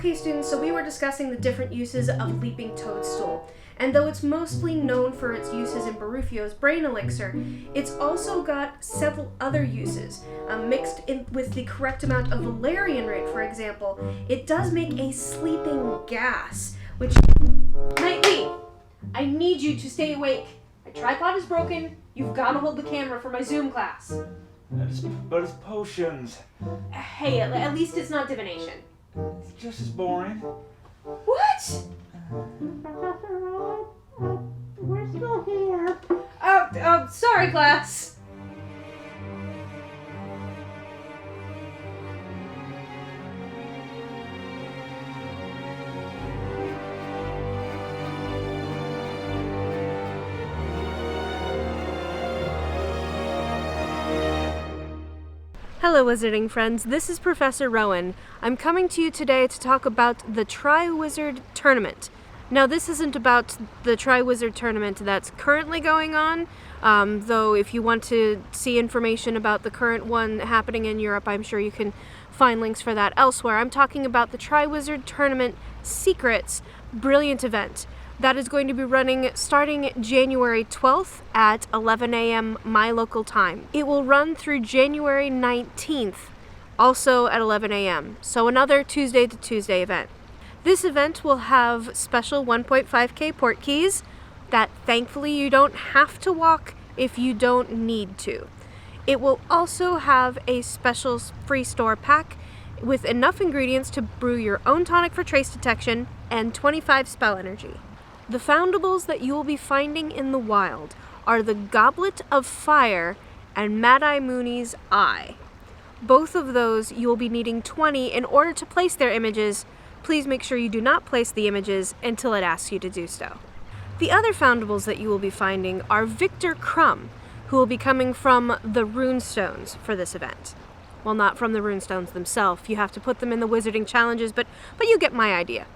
Okay students, so we were discussing the different uses of Leaping Toadstool. And though it's mostly known for its uses in Barufio's Brain Elixir, it's also got several other uses. Mixed in with the correct amount of valerian root, for example, it does make a sleeping gas, which... Nightly! I need you to stay awake. My tripod is broken. You've got to hold the camera for my Zoom class. But it's potions. Hey, at least it's not divination. It's just as boring. What? We're still here. Oh, sorry, class. Hello Wizarding friends, this is Professor Rowan. I'm coming to you today to talk about the Triwizard tournament. Now this isn't about the Triwizard tournament that's currently going on, though if you want to see information about the current one happening in Europe, I'm sure you can find links for that elsewhere. I'm talking about the Triwizard Tournament Secrets Brilliant event. That is going to be running starting January 12th at 11 a.m. my local time. It will run through January 19th, also at 11 a.m. So another Tuesday to Tuesday event. This event will have special 1.5K port keys that thankfully you don't have to walk if you don't need to. It will also have a special free store pack with enough ingredients to brew your own tonic for trace detection and 25 spell energy. The Foundables that you will be finding in the wild are the Goblet of Fire and Mad-Eye Mooney's Eye. Both of those you will be needing 20 in order to place their images. Please make sure you do not place the images until it asks you to do so. The other Foundables that you will be finding are Victor Crumb, who will be coming from the Runestones for this event. Well, not from the Runestones themselves. You have to put them in the Wizarding challenges, but you get my idea.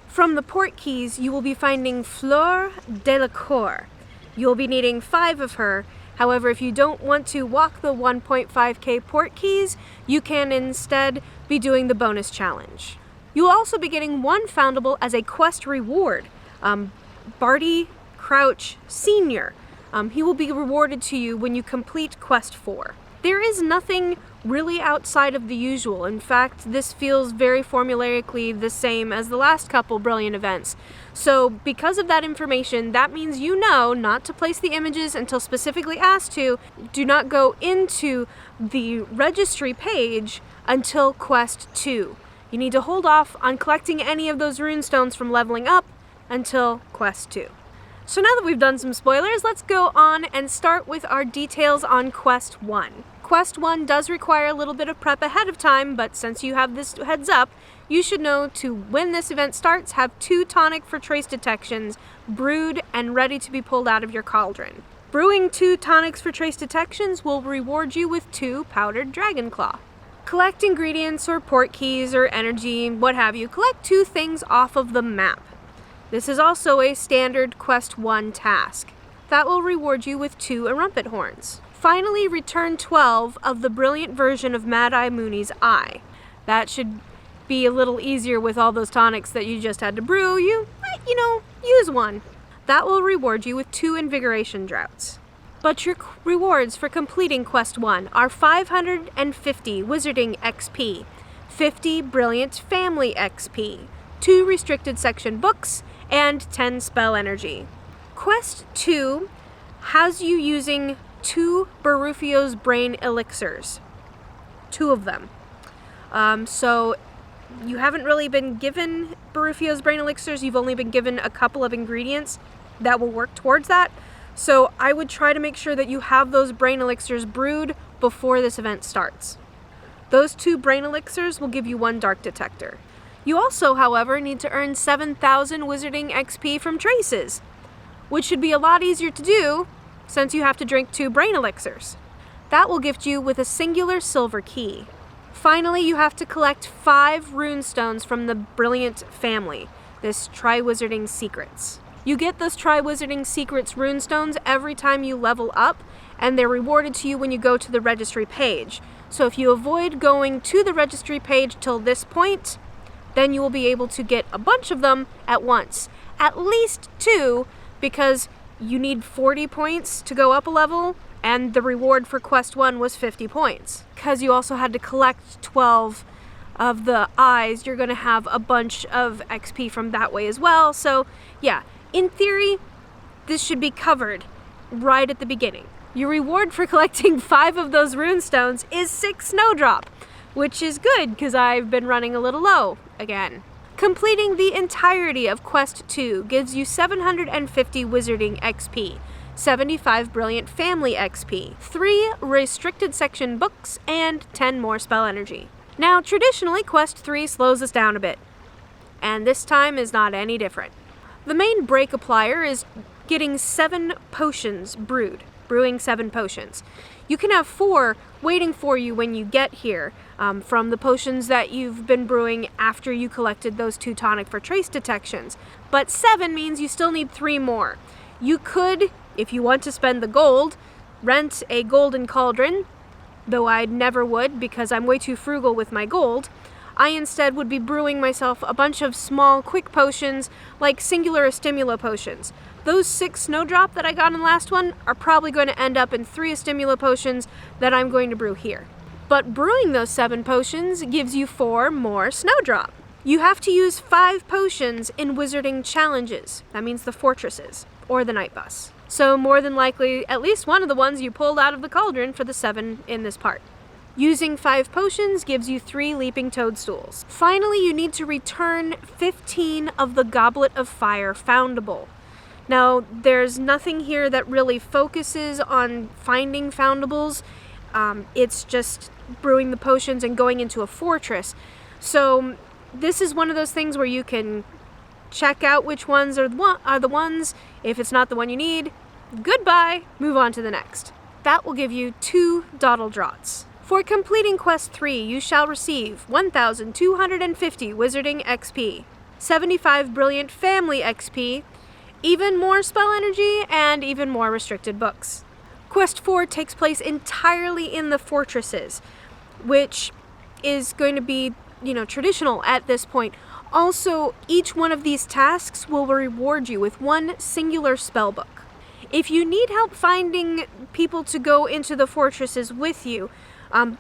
From the port keys, you will be finding Fleur Delacour. You'll be needing 5 of her. However, if you don't want to walk the 1.5K port keys, you can instead be doing the bonus challenge. You'll also be getting 1 Foundable as a quest reward. Barty Crouch Sr. He will be rewarded to you when you complete Quest 4. There is nothing really outside of the usual. In fact, this feels very formulaically the same as the last couple brilliant events. So because of that information, that means you know not to place the images until specifically asked to. Do not go into the registry page until Quest 2. You need to hold off on collecting any of those runestones from leveling up until Quest 2. So now that we've done some spoilers, let's go on and start with our details on Quest 1. Quest 1 does require a little bit of prep ahead of time, but since you have this heads up, you should know to, when this event starts, have 2 tonic for trace detections brewed and ready to be pulled out of your cauldron. Brewing 2 tonics for trace detections will reward you with 2 powdered dragon claw. Collect ingredients or port keys or energy, what have you. Collect 2 things off of the map. This is also a standard Quest 1 task. That will reward you with 2 Erumpent Horns. Finally, return 12 of the brilliant version of Mad-Eye Mooney's Eye. That should be a little easier with all those tonics that you just had to brew. You use 1. That will reward you with 2 Invigoration Draughts. But your rewards for completing Quest 1 are 550 Wizarding XP, 50 Brilliant Family XP, 2 Restricted Section books, and 10 Spell Energy. Quest 2 has you using 2 Barufio's Brain Elixirs. 2 of them. So you haven't really been given Barufio's Brain Elixirs, you've only been given a couple of ingredients that will work towards that. So I would try to make sure that you have those Brain Elixirs brewed before this event starts. Those 2 Brain Elixirs will give you 1 Dark Detector. You also, however, need to earn 7,000 Wizarding XP from Traces, which should be a lot easier to do since you have to drink 2 Brain Elixirs. That will gift you with a singular silver key. Finally, you have to collect 5 runestones from the Brilliant family, this Triwizarding Secrets. You get those Triwizarding Secrets runestones every time you level up, and they're rewarded to you when you go to the registry page. So if you avoid going to the registry page till this point, then you will be able to get a bunch of them at once. At least 2, because you need 40 points to go up a level, and the reward for Quest 1 was 50 points. Because you also had to collect 12 of the eyes, you're going to have a bunch of XP from that way as well. So yeah, in theory, this should be covered right at the beginning. Your reward for collecting 5 of those runestones is 6 Snowdrop, which is good because I've been running a little low again. Completing the entirety of Quest 2 gives you 750 Wizarding XP, 75 Brilliant Family XP, 3 Restricted Section books, and 10 more Spell Energy. Now, traditionally, Quest 3 slows us down a bit, and this time is not any different. The main break applier is getting 7 potions brewed, brewing 7 potions. You can have 4 waiting for you when you get here, from the potions that you've been brewing after you collected those 2 tonic for trace detections. But 7 means you still need 3 more. You could, if you want to spend the gold, rent a golden cauldron, though I never would because I'm way too frugal with my gold. I instead would be brewing myself a bunch of small, quick potions, like singular Stimula potions. Those 6 Snowdrop that I got in the last one are probably going to end up in 3 Stimula potions that I'm going to brew here. But brewing those 7 potions gives you 4 more Snowdrop. You have to use 5 potions in Wizarding challenges. That means the fortresses, or the night bus. So more than likely, at least one of the ones you pulled out of the cauldron for the 7 in this part. Using 5 potions gives you 3 Leaping Toadstools. Finally, you need to return 15 of the Goblet of Fire Foundable. Now, there's nothing here that really focuses on finding Foundables. It's just brewing the potions and going into a fortress. So this is one of those things where you can check out which ones are the ones. If it's not the one you need, goodbye, move on to the next. That will give you 2 Dawdle Draughts. For completing Quest 3, you shall receive 1,250 Wizarding XP, 75 Brilliant Family XP, even more Spell Energy, and even more Restricted Books. Quest 4 takes place entirely in the fortresses, which is going to be, traditional at this point. Also, each one of these tasks will reward you with 1 singular spellbook. If you need help finding people to go into the fortresses with you,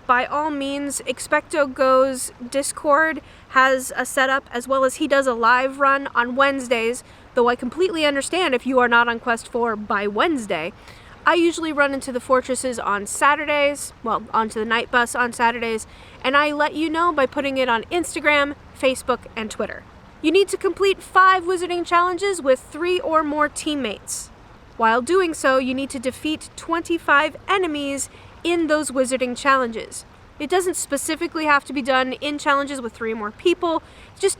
by all means, Expecto Go's Discord has a setup, as well as he does a live run on Wednesdays, though I completely understand if you are not on Quest 4 by Wednesday. I usually run into the fortresses on Saturdays, onto the night bus on Saturdays, and I let you know by putting it on Instagram, Facebook, and Twitter. You need to complete 5 Wizarding challenges with 3 or more teammates. While doing so, you need to defeat 25 enemies in those Wizarding challenges. It doesn't specifically have to be done in challenges with 3 or more people, just,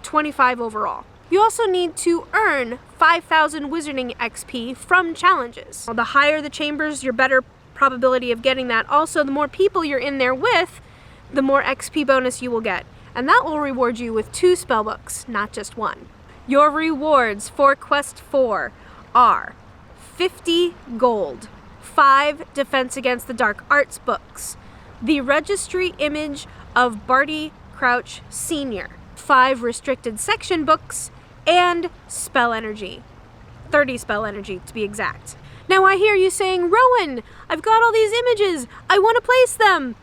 25 overall. You also need to earn 5,000 Wizarding XP from challenges. The higher the chambers, your better probability of getting that. Also, the more people you're in there with, the more XP bonus you will get. And that will reward you with 2 spellbooks, not just 1. Your rewards for Quest 4 are 50 gold, 5 Defense Against the Dark Arts books, the Registry Image of Barty Crouch Sr., 5 Restricted Section books, and Spell Energy. 30 Spell Energy, to be exact. Now I hear you saying, Rowan, I've got all these images. I want to place them.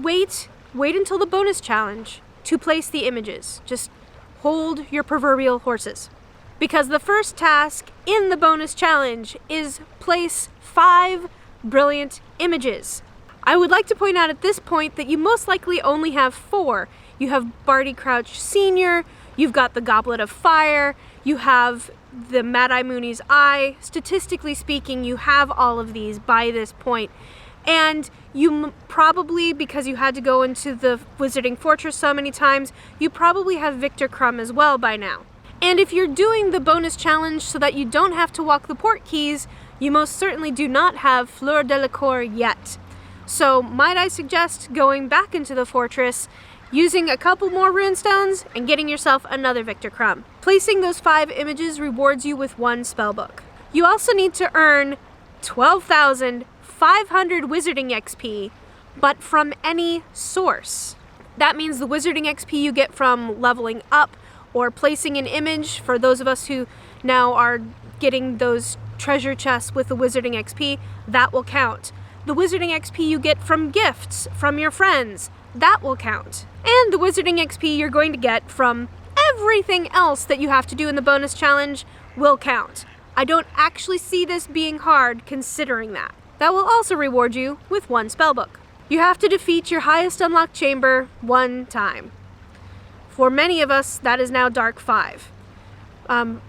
Wait until the bonus challenge to place the images. Just hold your proverbial horses. Because the first task in the bonus challenge is place 5 brilliant images. I would like to point out at this point that you most likely only have 4. You have Barty Crouch Sr., you've got the Goblet of Fire, you have the Mad-Eye Mooney's Eye. Statistically speaking, you have all of these by this point. And you probably, because you had to go into the Wizarding Fortress so many times, you probably have Victor Crumb as well by now. And if you're doing the bonus challenge so that you don't have to walk the port keys, you most certainly do not have Fleur Delacour yet. So might I suggest going back into the fortress, using a couple more runestones, and getting yourself another Victor Crumb. Placing those 5 images rewards you with 1 spellbook. You also need to earn 12,500 Wizarding XP, but from any source. That means the Wizarding XP you get from leveling up or placing an image, for those of us who now are getting those treasure chests with the Wizarding XP, that will count. The Wizarding XP you get from gifts from your friends, that will count. And the Wizarding XP you're going to get from everything else that you have to do in the bonus challenge will count. I don't actually see this being hard considering that. That will also reward you with 1 spellbook. You have to defeat your highest unlocked chamber 1 time. For many of us, that is now Dark 5.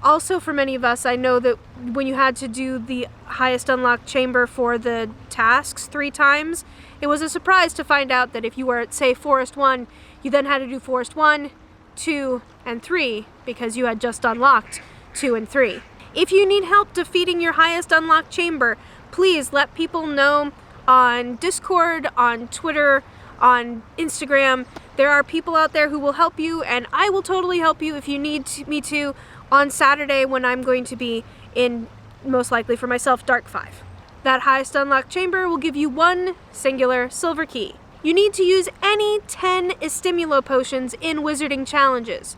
Also for many of us, I know that when you had to do the highest unlocked chamber for the tasks 3 times, it was a surprise to find out that if you were at, say, Forest 1, you then had to do Forest 1, 2, and 3 because you had just unlocked 2 and 3. If you need help defeating your highest unlocked chamber, please let people know on Discord, on Twitter, on Instagram. There are people out there who will help you, and I will totally help you if you need me to on Saturday when I'm going to be in, most likely for myself, Dark 5. That highest unlocked chamber will give you 1 singular silver key. You need to use any 10 Estimulo potions in Wizarding challenges,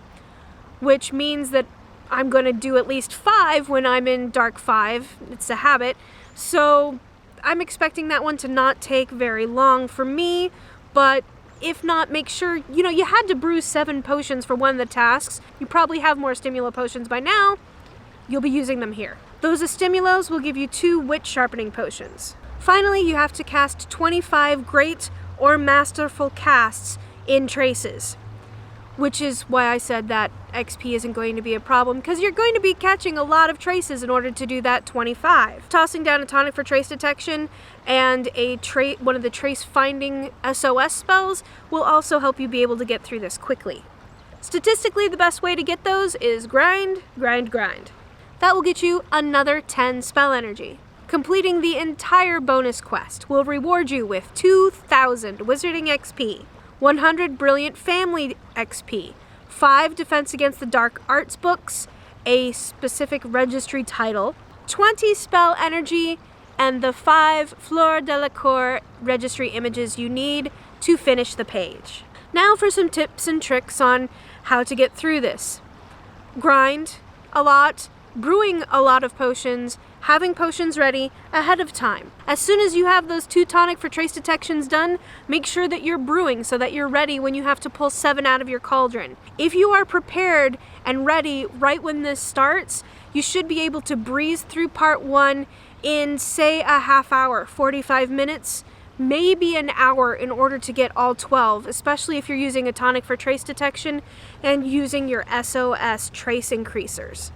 which means that I'm going to do at least 5 when I'm in Dark 5. It's a habit. So I'm expecting that one to not take very long for me, but if not, make sure, you had to brew 7 potions for one of the tasks. You probably have more Stimulo potions by now. You'll be using them here. Those Stimulos will give you 2 Wit Sharpening potions. Finally, you have to cast 25 Great or Masterful casts in Traces, which is why I said that XP isn't going to be a problem, because you're going to be catching a lot of traces in order to do that 25. Tossing down a tonic for trace detection and one of the trace finding SOS spells will also help you be able to get through this quickly. Statistically, the best way to get those is grind, grind, grind. That will get you another 10 spell energy. Completing the entire bonus quest will reward you with 2,000 Wizarding XP, 100 Brilliant Family XP, 5 Defense Against the Dark Arts books, a specific registry title, 20 spell energy, and the 5 Fleur Delacour registry images you need to finish the page. Now for some tips and tricks on how to get through this. Grind a lot, brewing a lot of potions, having potions ready ahead of time. As soon as you have those 2 tonic for trace detections done, make sure that you're brewing so that you're ready when you have to pull 7 out of your cauldron. If you are prepared and ready right when this starts, you should be able to breeze through part 1 in, say, a half hour, 45 minutes, maybe an hour in order to get all 12, especially if you're using a tonic for trace detection and using your SOS trace increasers.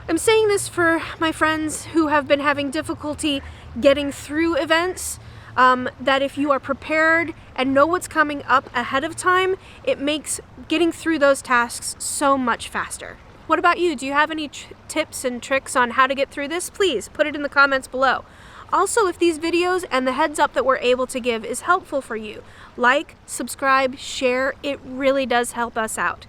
I'm saying this for my friends who have been having difficulty getting through events, that if you are prepared and know what's coming up ahead of time, it makes getting through those tasks so much faster. What about you? Do you have any tips and tricks on how to get through this? Please put it in the comments below. Also, if these videos and the heads up that we're able to give is helpful for you, like, subscribe, share, it really does help us out.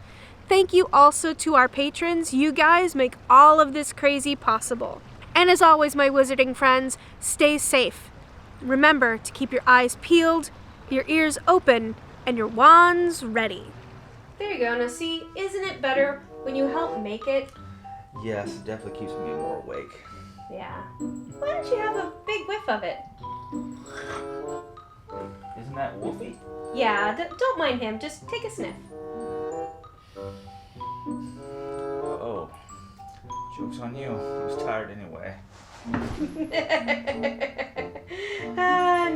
Thank you also to our patrons. You guys make all of this crazy possible. And as always, my wizarding friends, stay safe. Remember to keep your eyes peeled, your ears open, and your wands ready. There you go. Now see, isn't it better when you help make it? Yes, it definitely keeps me more awake. Yeah. Why don't you have a big whiff of it? Isn't that Wolfie? Yeah, don't mind him. Just take a sniff. Oh, joke's on you. I was tired anyway.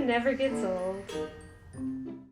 Never gets old.